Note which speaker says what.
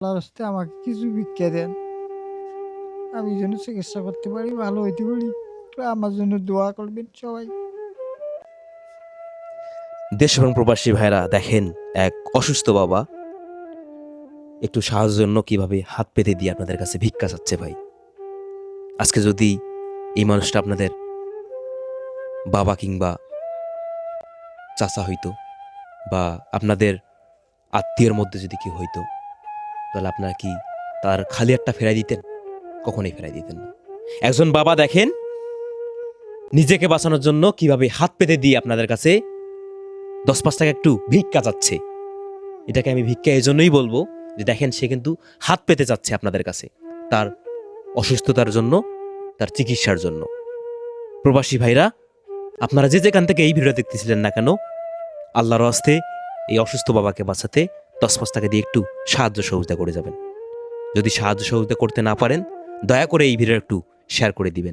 Speaker 1: আল্লাহর হস্তে আমাকে কিছু ভিক্ষা দেন। আমি যেন চিকিৎসা করতে পারি, ভালো হইতে পারি। তো আমার জন্য দোয়া করবেন সবাই।
Speaker 2: দেশ এবং প্রবাসী ভাইরা দেখেন, এক অসুস্থ বাবা একটু সাহায্যের জন্য কিভাবে হাত পেতে দিয়ে আপনাদের কাছে ভিক্ষা চাচ্ছে ভাই। আজকে যদি এই মানুষটা আপনাদের বাবা কিংবা চাচা হইতো, বা আপনাদের আত্মীয়ের মধ্যে যদি কেউ হইতো, তাহলে আপনারা কি তার খালি হাতটা ফেরাই দিতেন? কখনোই ফেরাই দিতেন না। একজন বাবা দেখেন নিজেকে বাঁচানোর জন্য কিভাবে হাত পেতে দিয়ে আপনাদের কাছে 10-5 টাকা একটু ভিক্ষা চাচ্ছে। এটাকে আমি ভিক্ষা এই জন্যই বলবো যে দেখেন, সে কিন্তু হাত পেতে যাচ্ছে আপনাদের কাছে তার অসুস্থতার জন্য, তার চিকিৎসার জন্য। প্রবাসী ভাইরা, আপনারা যে যেখান থেকে এই ভিডিও দেখতেছিলেন না কেন, আল্লাহর হস্তে এই অসুস্থ বাবাকে বাঁচাতে 10-5 টাকা দিয়ে একটু সাহায্য সহযোগিতা করে যাবেন। যদি সাহায্য সহযোগিতা করতে না পারেন, দয়া করে এই ভিডিও একটু শেয়ার করে দিবেন।